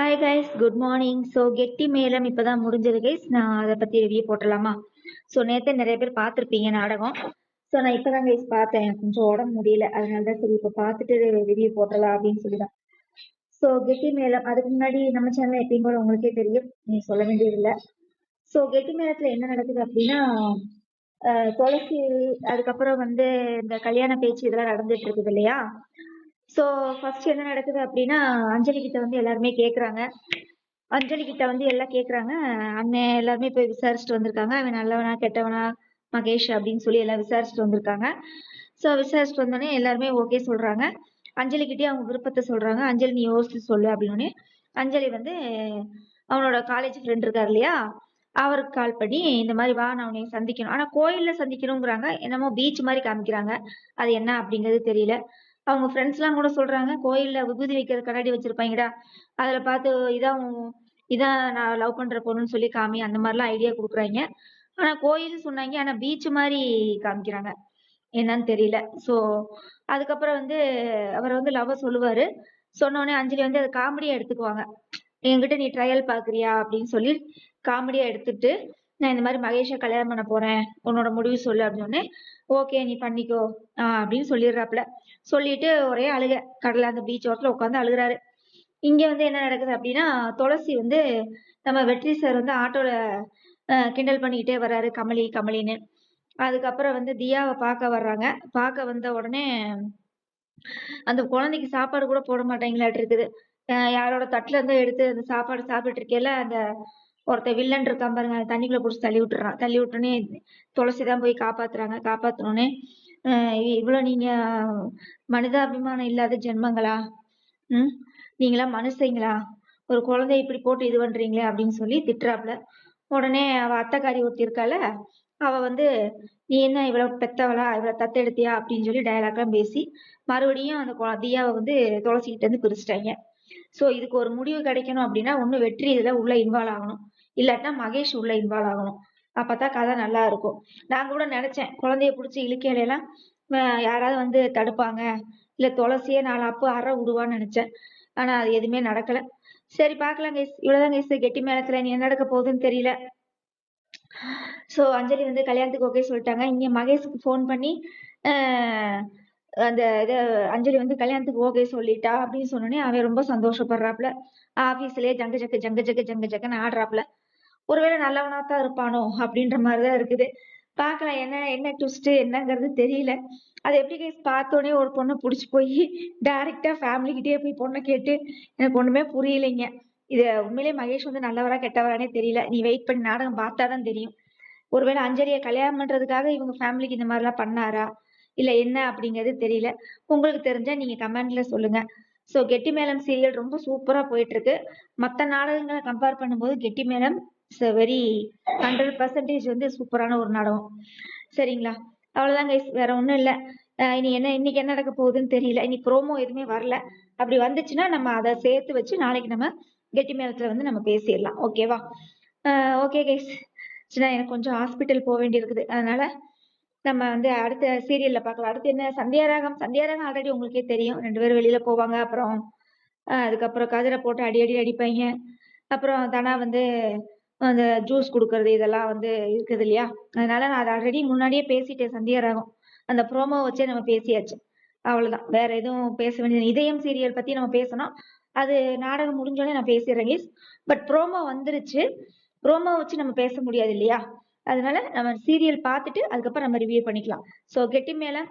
Hi guys, good morning. So கெட்டி மேளம் இப்பதான் முடிஞ்சது கைஸ். நான் அதை பத்தி ரிவ்யூ போட்டலாமா? ஸோ நேற்று நிறைய பேர் பார்த்துருப்பீங்க நாடகம். ஸோ நான் இப்பதான் கைஸ் பார்த்தேன். கொஞ்சம் உடம்பு முடியல, அதனால தான் சரி இப்போ பார்த்துட்டு ரிவ்யூ போட்டலாம் அப்படின்னு சொல்லிதான். ஸோ கெட்டி மேளம் அதுக்கு முன்னாடி நம்ம சேனல் எப்பயும் போல உங்களுக்கே தெரியும், நீ சொல்ல வேண்டியதில்லை. ஸோ கெட்டி மேளத்துல என்ன நடக்குது அப்படின்னா, துளசி அதுக்கப்புறம் வந்து இந்த கல்யாண பேச்சு இதெல்லாம் நடந்துட்டு இருக்குது இல்லையா? ஸோ ஃபர்ஸ்ட் என்ன நடக்குது அப்படின்னா, அஞ்சலி கிட்ட வந்து எல்லாருமே கேட்குறாங்க. அஞ்சலி கிட்ட வந்து எல்லாம் கேட்குறாங்க. அண்ணன் எல்லாருமே போய் விசாரிச்சுட்டு வந்திருக்காங்க. அவன் நல்லவனா கெட்டவனா மகேஷ் அப்படின்னு சொல்லி எல்லாம் விசாரிச்சுட்டு வந்திருக்காங்க. ஸோ விசாரிச்சுட்டு வந்தோடனே எல்லாருமே ஓகே சொல்றாங்க. அஞ்சலி கிட்டே அவங்க விருப்பத்தை சொல்றாங்க. அஞ்சலி நீ யோசிச்சு சொல்லு அப்படின்னு. அஞ்சலி வந்து அவனோட காலேஜ் ஃப்ரெண்ட் இருக்காரு இல்லையா, அவருக்கு கால் பண்ணி இந்த மாதிரி வா நான் உன்னை சந்திக்கணும், ஆனா கோயில்ல சந்திக்கணுங்கிறாங்க. என்னமோ பீச் மாதிரி காமிக்கிறாங்க, அது என்ன அப்படிங்கிறது தெரியல. அவங்க ஃப்ரெண்ட்ஸ்லாம் கூட சொல்றாங்க, கோயில்ல விபூதி வைக்கிற கண்ணாடி வச்சிருப்பாங்கடா, அதுல பார்த்து இதான் நான் லவ் பண்ற பொண்ணுன்னு சொல்லி காமி, அந்த மாதிரிலாம் ஐடியா கொடுக்குறாங்க. ஆனா கோயில் சொன்னாங்க, ஆனா பீச் மாதிரி காமிக்கிறாங்க, என்னன்னு தெரியல. ஸோ அதுக்கப்புறம் வந்து அவர் வந்து லவ் சொல்லுவாரு. சொன்னோடனே அஞ்சலி வந்து அதை காமெடியா எடுத்துக்குவாங்க. என்கிட்ட நீ ட்ரையல் பாக்குறியா அப்படின்னு சொல்லி காமெடியா எடுத்துட்டு, நான் இந்த மாதிரி மகேஷை கல்யாணம் பண்ண போறேன், உன்னோட முடிவு சொல்லு அப்படின்னு. ஓகே நீ பண்ணிக்கோ அப்படின்னு சொல்லிடுறாப்புல. சொல்லிட்டு ஒரே அழுக, கடல அந்த பீச் ஓரத்துல உட்காந்து அழுகுறாரு. இங்க வந்து என்ன நடக்குது அப்படின்னா, துளசி வந்து நம்ம வெற்றி சார் வந்து ஆட்டோல கிண்டல் பண்ணிக்கிட்டே வர்றாரு, கமலி கமலின்னு. அதுக்கப்புறம் வந்து தியாவை பார்க்க வர்றாங்க. பார்க்க வந்த உடனே அந்த குழந்தைக்கு சாப்பாடு கூட போட மாட்டாங்களாட்டு இருக்குது. யாரோட தட்டுல இருந்து எடுத்து அந்த சாப்பாடு சாப்பிட்டு இருக்கையில அந்த ஒருத்தன் வில்லன் இருக்கான் பாருங்க, தண்ணிக்குள்ள புடிச்சு தள்ளி விட்டுறான். தள்ளி விட்டோடனே துளசி தான் போய் காப்பாத்துறாங்க. காப்பாத்தினோடனே இவ்வளவு நீங்க மனிதாபிமானம் இல்லாத ஜென்மங்களா, நீங்களாம் மனுஷங்களா, ஒரு குழந்தைய இப்படி போட்டு இது பண்றீங்களே அப்படின்னு சொல்லி திட்டுறாப்புல. உடனே அவ அத்தைக்காரி ஒருத்தி இருக்கால, அவ வந்து நீ என்ன இவ்வளவு பெத்தவளா, இவ்வளவு தத்தெடுத்தியா அப்படின்னு சொல்லி டயலாக்லாம் பேசி மறுபடியும் அந்த தியாவை வந்து துளசிக்கிட்ட இருந்து பிரிச்சுட்டாங்க. சோ இதுக்கு ஒரு முடிவு கிடைக்கணும் அப்படின்னா, ஒண்ணு வெற்றி இதுல உள்ள இன்வால்வ் ஆகணும், இல்லாட்டினா மகேஷ் உள்ள இன்வால்வ் ஆகணும். அப்பதான் கதை நல்லா இருக்கும். நான் கூட நினைச்சேன், குழந்தைய பிடிச்சி இழுக்கையில எல்லாம் யாராவது வந்து தடுப்பாங்க, இல்ல துளசியே 4 அப்பு அற விடுவான்னு நினைச்சேன். ஆனா அது எதுவுமே நடக்கல. சரி பார்க்கலாம் கைஸ், இவ்வளவுதான் கைஸ் கெட்டி மேளத்துல. நீ என்ன நடக்க போகுதுன்னு தெரியல. சோ அஞ்சலி வந்து கல்யாணத்துக்கு ஓகே சொல்லிட்டாங்க. இங்க மகேஷ்க்கு ஃபோன் பண்ணி அந்த இத அஞ்சலி வந்து கல்யாணத்துக்கு ஓகே சொல்லிட்டா அப்படின்னு சொன்னோடனே அவன் ரொம்ப சந்தோஷப்படுறாப்புல. ஆபீஸ்லயே ஜங்கு ஜக்கு ஜங்கு ஜக்கு ஜங்கு ஜக்குன்னு ஆடுறாப்புல. ஒருவேளை நல்லவனா தான் இருப்பானோ அப்படின்ற மாதிரிதான் இருக்குது. பார்க்கலாம் என்ன என்ன ட்விஸ்ட் என்னங்கிறது தெரியல. அது எப்படி கைஸ் பார்த்தோன்னே ஒரு பொண்ணை பிடிச்சி போய் டைரக்டா ஃபேமிலி கிட்டே போய் பொண்ணை கேட்டு எனக்கு ஒண்ணுமே புரியலைங்க. இது உண்மையிலேயே மகேஷ் வந்து நல்லவரா கெட்டவரானே தெரியல. நீ வெயிட் பண்ணி நாடகம் பார்த்தாதான் தெரியும். ஒருவேளை அஞ்சலியை கல்யாணம் பண்றதுக்காக இவங்க ஃபேமிலிக்கு இந்த மாதிரிலாம் பண்ணாரா, இல்ல என்ன அப்படிங்கிறது தெரியல. உங்களுக்கு தெரிஞ்சா நீங்க கமெண்ட்ல சொல்லுங்க. ஸோ கெட்டி மேளம் சீரியல் ரொம்ப சூப்பரா போயிட்டு இருக்கு. மற்ற நாடகங்களை கம்பேர் பண்ணும்போது கெட்டி மேளம் இட்ஸ் வெரி 100% வந்து சூப்பரான ஒரு நாடகம். சரிங்களா? அவ்வளவுதான் கைஸ், வேற ஒண்ணும் இல்ல. இனி என்ன இன்னைக்கு என்ன நடக்க போகுதுன்னு தெரியல. இனி ப்ரோமோ எதுவுமே வரல. அப்படி வந்துச்சுன்னா நம்ம அதை சேர்த்து வச்சு நாளைக்கு நம்ம கெட்டி மேளத்துல வந்து நம்ம பேசிடலாம். ஓகேவா? ஓகே கைஸ், எனக்கு கொஞ்சம் ஹாஸ்பிட்டல் போக வேண்டி இருக்குது. அதனால நம்ம வந்து அடுத்த சீரியல்ல பார்க்கலாம். அடுத்து என்ன, சந்தியாராகம். சந்தியாராகம் ஆல்ரெடி உங்களுக்கே தெரியும், 2 பேரும் வெளியில போவாங்க. அப்புறம் அதுக்கப்புறம் கதிரை போட்டு அடி அடி அடிப்பாங்க. அப்புறம் தனா வந்து அந்த ஜூஸ் கொடுக்கறது இதெல்லாம் வந்து இருக்குது இல்லையா? அதனால நான் அதை ஆல்ரெடி முன்னாடியே பேசிட்டேன். சந்தியாராகம் அந்த ப்ரோமோ வச்சே நம்ம பேசியாச்சு. அவ்வளவுதான், வேற எதுவும் பேச வேண்டியது. இதயம் சீரியல் பத்தி நம்ம பேசணும், அது நாடகம் முடிஞ்சோடனே நான் பேசிடுறேன். பட் ப்ரோமோ வந்துருச்சு, ப்ரோமோ வச்சு நம்ம பேச முடியாது இல்லையா? அதனால நம்ம சீரியல் பார்த்துட்டு அதுக்கப்புறம் நம்ம ரிவ்யூ பண்ணிக்கலாம். ஸோ கெட்டி மேளம்